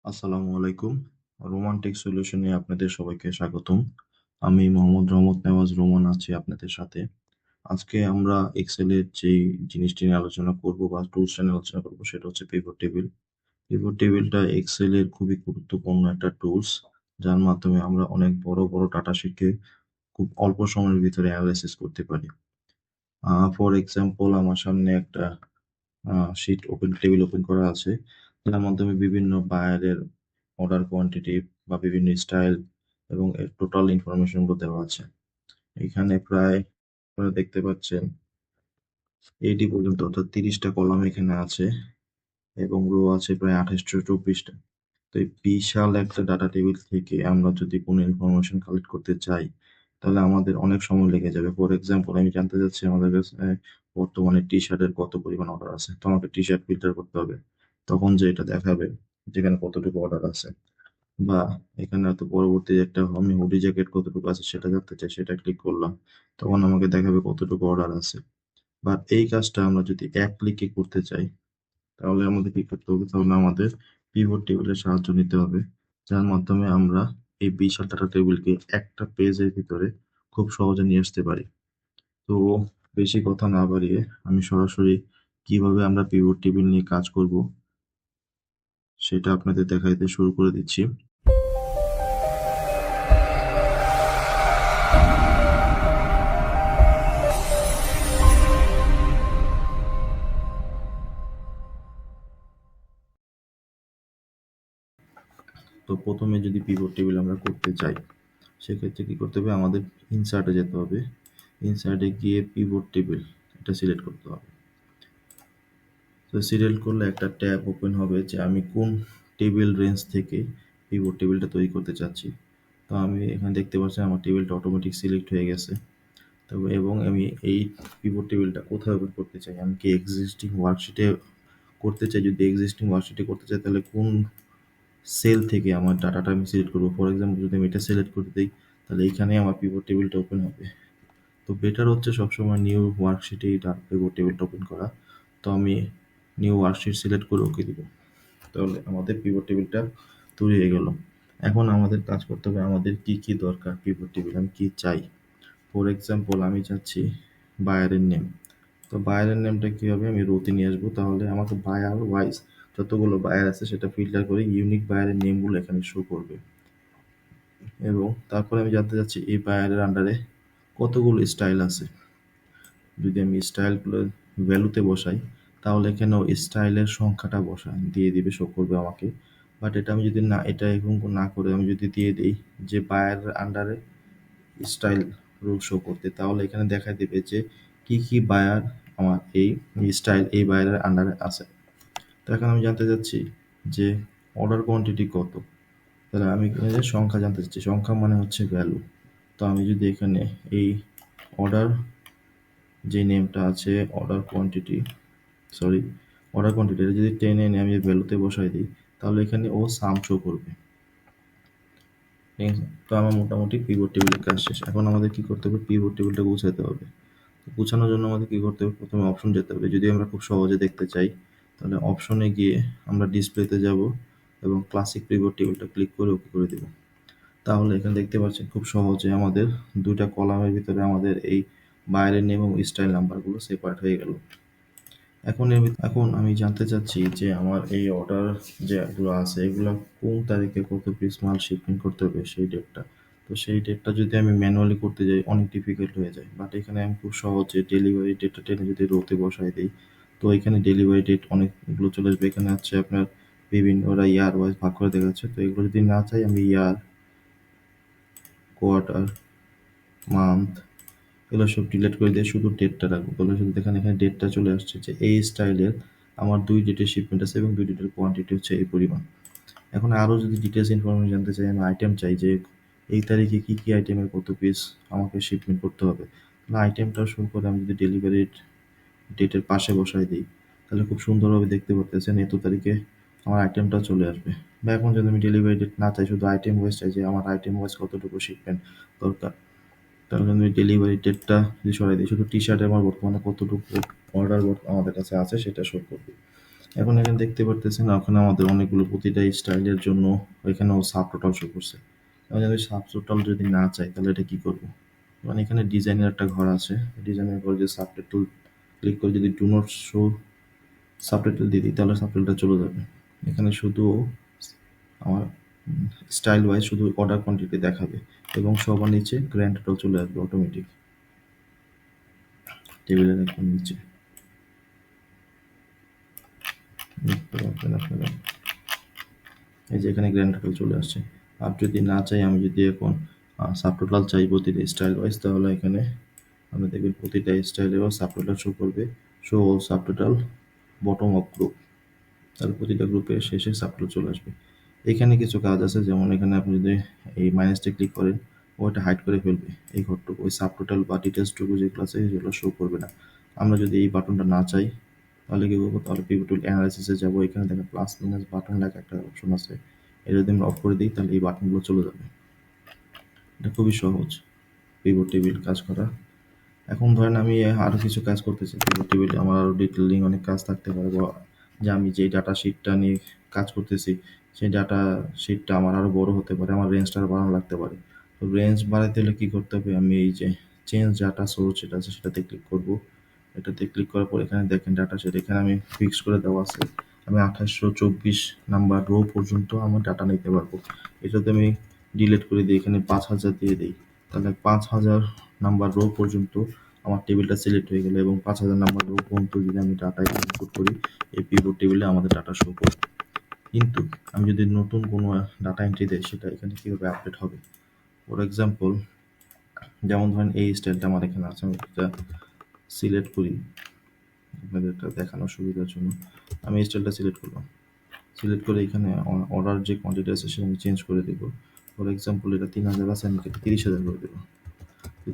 আসসালামু আলাইকুম। রোমান্টিক সলিউশনে আপনাদের সবাইকে স্বাগতম। আমি মোহাম্মদ রহমত নেওয়াজ আছি আপনাদের সাথে। আজকে আমরা এক্সেলের যেই জিনিসটি নিয়ে আলোচনা করব বা টুলসটা নিয়ে আলোচনা করব সেটা হচ্ছে পিভট টেবিল। পিভট টেবিলটা এক্সেলের খুবই গুরুত্বপূর্ণ একটা টুলস, যার মাধ্যমে আমরা অনেক বড় বড় ডাটা শিটকে খুব অল্প সময়ের ভিতরে অ্যানালাইসিস করতে পারি। ফর এক্সাম্পল, আমার সামনে একটা টেবিল ওপেন করা আছে, যার মাধ্যমে বিভিন্ন বায়ারের অর্ডার কোয়ান্টিটি বা বিভিন্ন স্টাইল এবং এর টোটাল ইনফরমেশন গুলো দেওয়া আছে। এখানে প্রায় আপনারা দেখতে পাচ্ছেন 80 পর্যন্ত, অর্থাৎ 30টা কলাম এখানে আছে এবং রো আছে প্রায় 2824টা। তো এই বিশাল একটা ডাটা টেবিল থেকে আমরা যদি কোনো ইনফরমেশন কালেক্ট করতে চাই, তাহলে আমাদের অনেক সময় লেগে যাবে। ফর এক্সাম্পল, আমি জানতে চাচ্ছি আমাদের কাছে বর্তমানে টি শার্টের কত পরিমাণ অর্ডার আছে, তো আমাকে টি শার্ট ফিল্টার করতে হবে। তখন যে এটা দেখাবে যেখানে কতটুকু অর্ডার আছে, বা এখানে হয়তো পরবর্তী একটা আমি হুডি জ্যাকেট কতটুকু আছে সেটা জানতে চাই, সেটা ক্লিক করলাম, তখন আমাকে দেখাবে কতটুকু অর্ডার আছে। বাট এই কাজটা আমরা যদি এক ক্লিকে করতে চাই, তাহলে আমাদের কি করতে হবে? তাহলে আমাদের পিভট টেবিলের সাহায্য নিতে হবে, যার মাধ্যমে আমরা এই বিশাল ডাটা টেবিলকে একটা পেজের ভিতরে খুব সহজে নিয়ে আসতে পারি। তো বেশি কথা না বাড়িয়ে আমি সরাসরি কিভাবে আমরা পিভট টেবিল নিয়ে কাজ করব সেটা আপনাদের দেখাইতে শুরু করে দিচ্ছি। তো প্রথমে যদি পিভট টেবিল আমরা করতে চাই, সেক্ষেত্রে কি করতে হবে? আমাদের ইনসার্টে যেতে হবে। ইনসার্টে গিয়ে পিভট টেবিল এটা সিলেক্ট করতে হবে। তো সিলেক্ট করলে একটা ট্যাব ওপেন হবে যে আমি কোন টেবিল রেঞ্জ থেকে পিভট টেবিলটা তৈরি করতে চাচ্ছি। তো আমি এখানে দেখতে পাচ্ছি আমার টেবিলটা অটোমেটিক সিলেক্ট হয়ে গেছে। তবে এবং আমি এই পিভট টেবিলটা কোথায় ওপেন করতে চাই, আমি কি এক্সিস্টিং ওয়ার্কশিটে করতে চাই? যদি এক্সিস্টিং ওয়ার্কশিটে করতে চাই, তাহলে কোন সেল থেকে আমার ডাটাটা আমি সিলেক্ট করবো? ফর এক্সাম্পল, যদি আমি এটা সিলেক্ট করে দিই, তাহলে এইখানে আমার পিভট টেবিলটা ওপেন হবে। তো বেটার হচ্ছে সবসময় নিউ ওয়ার্কশিটে এই পিভট টেবিলটা ওপেন করা। তো আমি নিউ ওয়ার্কশিট সিলেক্ট করে ওকে দিব। তাহলে আমাদের পিভট টেবিলটা তৈরি হয়ে গেল। এখন আমাদের কাজ করতে হবে, আমাদের কি কি দরকার পিভট টেবিল, আমি কি চাই। ফর এক্সাম্পল, আমি চাচ্ছি বায়ারের নেম। তো বায়ারের নেমটা কি হবে? আমি রোতে নিয়ে আসবো। তাহলে আমাকে বায়ার ওয়াইজ যতগুলো বায়ার আছে সেটা ফিল্টার করে ইউনিক বায়ারের নেমগুলো এখানে শো করবে। এবং তারপরে আমি জানতে চাচ্ছি এই বায়ারের আন্ডারে কতগুলো স্টাইল আছে। যদি আমি স্টাইলগুলো ভ্যালুতে বসাই, তাহলে এখানেও স্টাইলের সংখ্যাটা দিয়ে দিবে, শো করবে আমাকে। বাট এটা আমি যদি না, এটা এরকম না করে আমি যদি দিয়ে দিই যে বায়ারের আন্ডারে স্টাইল রুল শো করতে, তাহলে এখানে দেখা দিবে যে কি কি বায়ার আমার এই স্টাইল এই বায়ারের আন্ডারে আছে। তো এখন আমি জানতে চাচ্ছি যে অর্ডার কোয়ান্টিটি কত। তাহলে আমি এখানে যে সংখ্যা জানতে চাচ্ছি, সংখ্যা মানে হচ্ছে ভ্যালু। তো আমি যদি এখানে এই অর্ডার যে নেমটা আছে অর্ডার কোয়ান্টিটি এটা যদি টেনে এনে আমি ভ্যালুতে বসাই দিই, তাহলে এখানে ও সাম শো করবে। ঠিক আছে? তো আমার মোটামুটি পিভট টেবিলের কাজ শেষ। এখন আমাদের কি করতে হবে? পিভট টেবিলটা গুছাতে হবে। গুছানোর জন্য আমাদের কি করতে হবে? প্রথমে অপশন যেতে হবে। যদি আমরা খুব সহজে দেখতে চাই, তাহলে অপশনে গিয়ে আমরা ডিসপ্লেতে যাব এবং ক্লাসিক পিভট টেবিলটা ক্লিক করে ওকে করে দেব। তাহলে এখানে দেখতে পাচ্ছেন খুব সহজে আমাদের দুইটা কলামের ভিতরে আমাদের এই বাইরের নেম এবং স্টাইল নাম্বারগুলো সেপারেট হয়ে গেল। এখন আমি জানতে চাচ্ছি যে আমার এই অর্ডার যেগুলো আছে এগুলো কোন তারিখে কত পিস মাল শিপমেন্ট করতে হবে, সেই ডেটটা। তো সেই ডেটটা যদি আমি ম্যানুয়ালি করতে যাই, অনেক ডিফিকাল্ট হয়ে যায়। বাট এখানে আমি খুব সহজে ডেলিভারি ডেটটা টেনে যদি রোতে বসাই দিই, তো এখানে ডেলিভারি ডেট অনেকগুলো চলে আসবে। এখানে হচ্ছে আপনার বিভিন্ন ওরা ইয়ার ওয়াইজ ভাগ করে দেখাচ্ছে। তো এগুলো যদি না চাই, আমি ইয়ার, কোয়ার্টার, মান্থ এগুলো সব ডিলিট করে দিয়ে শুধু ডেটটা রাখবো। তাহলে শুধু দেখেন এখানে ডেটটা চলে আসছে যে এই স্টাইলের আমার 2 ডেটের শিপমেন্ট আছে এবং 2 ডেটের কোয়ান্টিটি হচ্ছে এই পরিমাণ। এখন আরও যদি ডিটেলস ইনফরমেশন জানতে চাই, আমি আইটেম চাই যে এই তারিখে কি কি আইটেমের কত পিস আমাকে শিপমেন্ট করতে হবে, তাহলে আইটেমটা শো করে আমি যদি ডেলিভারি ডেটের পাশে বসাই দিই, তাহলে খুব সুন্দরভাবে দেখতে পারতেছেন এত তারিখে আমার আইটেমটা চলে আসবে। বা এখন যদি আমি ডেলিভারি ডেট না চাই, শুধু আইটেম ওয়াইজ চাই যে আমার আইটেম ওয়াইজ কতটুকু শিপমেন্ট দরকার, তাহলে আমি ডেলিভারি ডেটটা যদি সরাই দিই, শুধু টি শার্টে আমার বর্তমানে কতটুকু অর্ডার আমাদের কাছে আছে সেটা শো করবে। এখন এখানে দেখতে পারতেছেন ওখানে আমাদের অনেকগুলো প্রতিটা স্টাইলের জন্য এখানেও সাব টোটাল শো করছে। এখন যদি সাব টোটাল যদি না চাই তাহলে এটা কি করব? মানে এখানে ডিজাইনের একটা ঘর আছে, ডিজাইনের ঘরে যে সাবটাইটেল ক্লিক করে যদি ডু নট শো সাবটাইটেল দিয়ে দিই তাহলে সাবটাইটেলটা চলে যাবে। এখানে শুধু আমার স্টাইল ওয়াইজ শুধু অর্ডার কোয়ান্টিটি দেখাবে এবং সবার নিচে গ্র্যান্ড টোটাল চলে আসবে অটোমেটিক টেবিলের একদম নিচে। দেখতে পাচ্ছেন আপনারা এই যে এখানে গ্র্যান্ড টোটাল চলে আসছে। আর যদি না চাই, আমি যদি এখন সাব টোটাল চাই প্রতিটা স্টাইল ওয়াইজ, তাহলে এখানে আমরা দেখবেন প্রতিটা স্টাইলেরও সাব টোটাল শো করবে, show all sub total button of group, তাহলে প্রতিটা গ্রুপের শেষে সাব টোটাল চলে আসবে। এখানে কিছু কাজ আছে, যেমন এখানে আপনি যদি এই মাইনাসটা ক্লিক করেন ওইটা হাইড করে ফেলবে, এই ঘরটুকু ওই সাব টোটাল বা ডিটেলসটুকু যেগুলো আছে সেগুলো শো করবে না। আমরা যদি এই বাটনটা না চাই তাহলে কি করবো, তাহলে পিভট টুল অ্যানালাইসিসে যাবো, এখানে দেখেন প্লাস মাইনাস বাটন লেখা একটা অপশন আছে, এটা যদি আমরা অফ করে দিই তাহলে এই বাটনগুলো চলে যাবে। এটা খুবই সহজ পিভট টেবিল কাজ করা। এখন ধরেন আমি আরও কিছু কাজ করতেছি পিভট টেবিলে, আমার আরও ডিটেলিং অনেক কাজ থাকতে পারে, বা যে আমি যেই ডাটা শিটটা নিয়ে কাজ করতেছি সেই ডাটা শিটটা আমার আরও বড় হতে পারে, আমার রেঞ্জটা আরও বাড়ানো লাগতে পারে। তো রেঞ্জ বাড়াতে হলে কী করতে হবে, আমি এই যে চেঞ্জ ডাটা সোর্স যেটা আছে সেটাতে ক্লিক করব। এটাতে ক্লিক করার পর এখানে দেখেন ডাটা সেট, এখানে আমি ফিক্স করে দেওয়া আছে আমি 2824 নাম্বার রো পর্যন্ত আমার ডাটা নিতে পারবো। এটাতে আমি ডিলিট করে দিই, এখানে 5000 দিয়ে দিই, তাহলে 5000 নাম্বার রো পর্যন্ত আমার টেবিলটা সিলেক্ট হয়ে গেল, এবং 5000 নাম্বার রো পর্যন্ত যদি আমি ডাটা ইনপুট করি এই পিভট টেবিলে আমাদের ডাটা শো করবে। কিন্তু আমি যদি নতুন কোনো ডাটা এন্ট্রি দেই সেটা এখানে কীভাবে আপডেট হবে? ফর এক্সাম্পল, যেমন ধরেন এই স্টাইলটা আমার এখানে আছে, আমি এটা সিলেক্ট করি আপনাদের এটা দেখানোর সুবিধার জন্য। আমি এই স্টাইলটা সিলেক্ট করলাম, সিলেক্ট করে এখানে অর্ডার যে কোয়ান্টিটি আছে সেটা আমি চেঞ্জ করে দেবো। ফর এক্সাম্পল এটা 3000 আছে, আমি এটা 30,000 করে দেবো।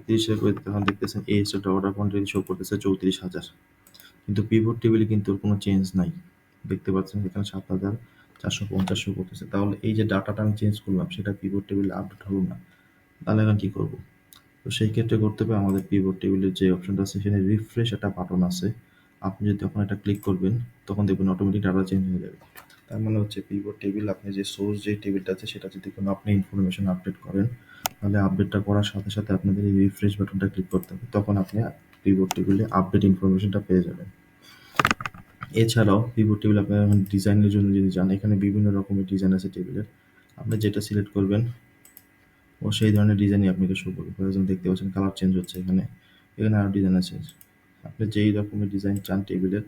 30,000 করে তখন দেখতেছেন এই স্টাইলটা অর্ডার কোয়ান্টিটি শো করতেছে 34,000, কিন্তু পিভট টেবিলে কিন্তু ওর কোনো চেঞ্জ নাই। দেখতে পাচ্ছেন এখানে 7,450 শো করতেছে, তাহলে এই যে ডাটাটা আমি চেঞ্জ করলাম সেটা পিভট টেবিলে আপডেট হলো না। তাহলে এখন কী করবো? তো সেই ক্ষেত্রে করতে হবে আমাদের পিভট টেবিলের যে অপশনটা আছে সেখানে রিফ্রেশ একটা বাটন আছে, আপনি যদি তখন এটা ক্লিক করবেন তখন দেখবেন অটোমেটিক ডাটা চেঞ্জ হয়ে যাবে। তার মানে হচ্ছে পিভট টেবিল আপনি যে সোর্স যে টেবিলটা আছে সেটা যদি কোনো আপনি ইনফরমেশন আপডেট করেন তাহলে আপডেটটা করার সাথে সাথে আপনাদের এই রিফ্রেশ বাটনটা ক্লিক করতে হবে, তখন আপনি পিভট টেবিলে আপডেট ইনফরমেশনটা পেয়ে যাবেন। এছাড়াও পিভট টেবিল আপনার ডিজাইনের জন্য যদি যান, এখানে বিভিন্ন রকমের ডিজাইন আছে টেবিলের, আপনি যেটা সিলেক্ট করবেন ও সেই ধরনের ডিজাইনই আপনাকে শো করবে। ফর এক্সাম্পল দেখতে পাচ্ছেন কালার চেঞ্জ হচ্ছে, এখানে এখানে আরও ডিজাইন আছে, আপনি যেই রকমের ডিজাইন চান টেবিলের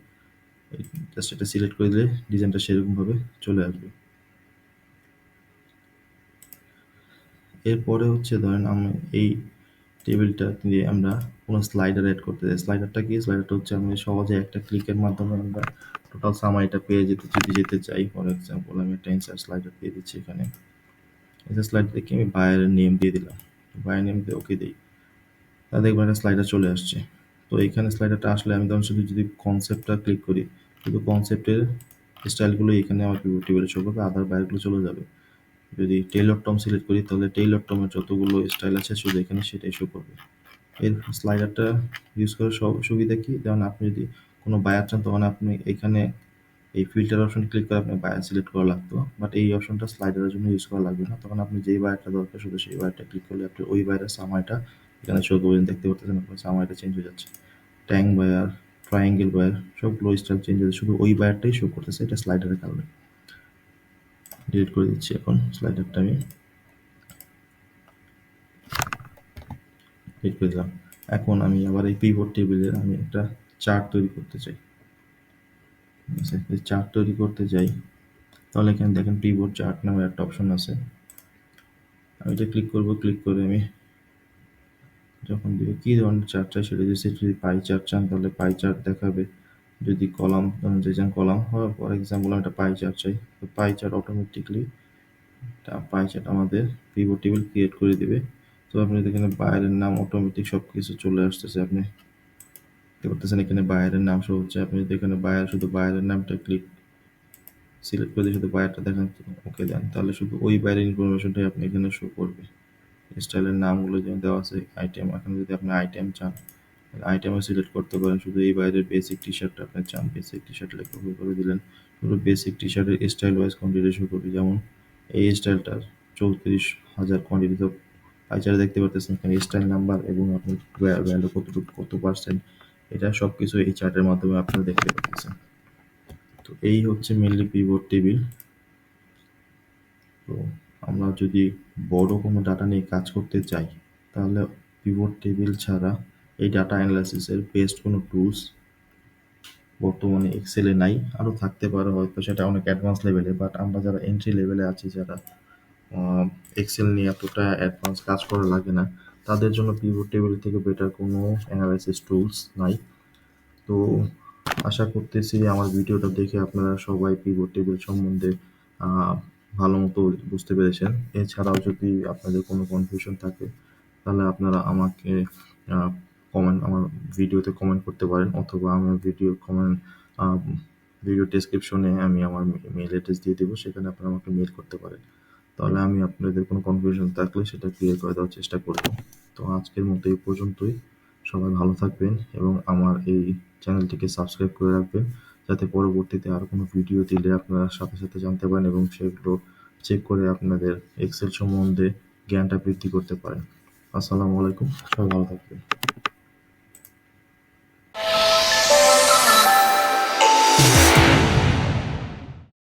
জাস্ট এটা সিলেক্ট করে দিলে ডিজাইনটা সেরকমভাবে চলে আসবে। এরপরে হচ্ছে ধরেন আমি এই টেবিলটা দিয়ে আমরা কোনো স্লাইডার অ্যাড করতে চাই। স্লাইডারটা কি? স্লাইডারটা হচ্ছে আমি সহজে একটা ক্লিকের মাধ্যমে আমরা টোটাল সামারিটা পেয়ে যেতে চাই। ফর এক্সাম্পল আমি একটা ইনসার্ট স্লাইডার দিয়ে দিচ্ছি, এখানে এই স্লাইডার থেকে আমি বায়ারের নেম দিয়ে দিলাম, বায়ার নেম দিয়ে ওকে দিই, তাহলে দেখবেন একটা স্লাইডার চলে আসছে। তো এখানে স্লাইডারটা আসলে আমি তখন শুধু যদি কনসেপ্টটা ক্লিক করি, শুধু কনসেপ্টের স্টাইলগুলো এখানে আমার পিভট টেবিলে শো করবে, আদার বাইরগুলো চলে যাবে। যদি টেইলর টম সিলেক্ট করি তাহলে টেইলর টমের যতগুলো স্টাইল আছে শুধু এখানে সেটাই শো করবে। এর স্লাইডারটা ইউজ করার সুবিধা কি, যেমন আপনি যদি কোনো বায়ার চান তখন আপনি এখানে এই ফিল্টার অপশন ক্লিক করে আপনি বায়ার সিলেক্ট করা লাগতো, বাট এই অপশনটা স্লাইডারের জন্য ইউজ করা লাগবে না। তখন আপনি যেই বায়ারটা দরকার শুধু সেই বায়ারটা ক্লিক করলে আপনি ওই বায়ারের সামাইটা এখানে শো করবেন। দেখতে পাচ্ছেন আপনার সামাইটা চেঞ্জ হয়ে যাচ্ছে, ট্যাং বায়ার, ট্রায়াঙ্গেল বায়ার সবগুলো স্টাইল চেঞ্জ হয়েছে, শুধু ওই বায়ারটাই শো করতেছে, এটা স্লাইডারের কারণে। ডিলিট করে দিচ্ছি এখন স্লাইডারটা আমি ডিলিট করে দিলাম। এখন আমি আবার এই পিভট টেবিলের আমি একটা চার্ট তৈরি করতে চাই। চার্ট তৈরি করতে যাই তাহলে এখানে দেখেন পিভট চার্ট নামে একটা অপশন আছে, আমি এটা ক্লিক করব। ক্লিক করে আমি যখন দিব কী ধরনের চার্ট চাই সেটা যদি পাই চার্ট চান তাহলে পাই চার্ট দেখাবে, যদি কলাম যে চান কলাম হয়। ফর এক্সাম্পল আমি একটা পাই চার্ট চাই, তো pie chart automatically pie chart আমাদের পিভট টেবিল ক্রিয়েট করে দিবে। তো আপনি এখানে বাইরের নাম অটোমেটিক সব কিছু চলে আসতেছে, আপনি দেখতে পারতেছেন এখানে বাইরের নাম শো হচ্ছে। আপনি যদি এখানে শুধু বাইরের নামটা সিলেক্ট করে দিয়ে শুধু বায়ারটা দেখেন ওকে দেন, তাহলে শুধু ওই বাইরের ইনফরমেশনটাই আপনি এখানে শো করবে। স্টাইলের নামগুলো যেমন দেওয়া আছে আইটেম, এখন যদি আপনি আইটেম চান আইটেমও সিলেক্ট করতে পারেন। শুধু এই বাইরের বেসিক টি শার্টটা আপনার চান, বেসিক টি শার্ট লেখা করে দিলেন। শুধু বেসিক টি শার্টের স্টাইল ওয়াইজ কোয়ান্টিটি শো করবে, যেমন এই স্টাইলটার 34,000 কোয়ান্টিটি তো পাইচারে দেখতে পারতেছেন এখানে স্টাইল নাম্বার এবং আপনার ভ্যালু কতটুকু, কত পার্সেন্ট, এটা সব কিছু এই চার্টের মাধ্যমে আপনারা দেখতে পাচ্ছেন। তো এই হচ্ছে মেনলি পিভট টেবিল। তো আমরা যদি বড় কোনো ডাটা নিয়ে কাজ করতে চাই, তাহলে পিভট টেবিল ছাড়া এই ডাটা অ্যানালাইসিসের বেস্ট কোনো টুলস বর্তমানে এক্সেলে নাই। আরও থাকতে পারে হয়তো, সেটা অনেক অ্যাডভান্স লেভেলে, বাট আমরা যারা এন্ট্রি লেভেলে আছি, যারা এক্সেল নিয়ে এতটা অ্যাডভান্স কাজ করা লাগে না, তাদের জন্য পিভট টেবিল থেকে বেটার কোনো অ্যানালাইসিস টুলস নাই। তো আশা করতেছি আমার ভিডিওটা দেখে আপনারা সবাই পিভট টেবিল সম্বন্ধে ভালো মতো বুঝতে পেরেছেন। এছাড়াও যদি আপনাদের কোনো কনফিউশন থাকে, তাহলে আপনারা আমাকে আমার ভিডিওতে কমেন্ট করতে পারেন, অথবা আমার ভিডিও ডেসক্রিপশনে আমি আমার মেল অ্যাড্রেস দিয়ে দেবো, সেখানে আপনারা আমাকে মেল করতে পারেন। তাহলে আমি আপনাদের কোনো কনফিউশন থাকলে সেটা ক্লিয়ার করে দেওয়ার চেষ্টা করব। তো আজকের মতো এই পর্যন্তই। সবাই ভালো থাকবেন এবং আমার এই চ্যানেলটিকে সাবস্ক্রাইব করে রাখবেন, যাতে পরবর্তীতে আর কোনো ভিডিও দিলে আপনারা সাথে সাথে জানতে পারেন এবং সেগুলো চেক করে আপনাদের এক্সেল সম্বন্ধে জ্ঞানটা বৃদ্ধি করতে পারেন। আসসালামু আলাইকুম, সবাই ভালো থাকবেন।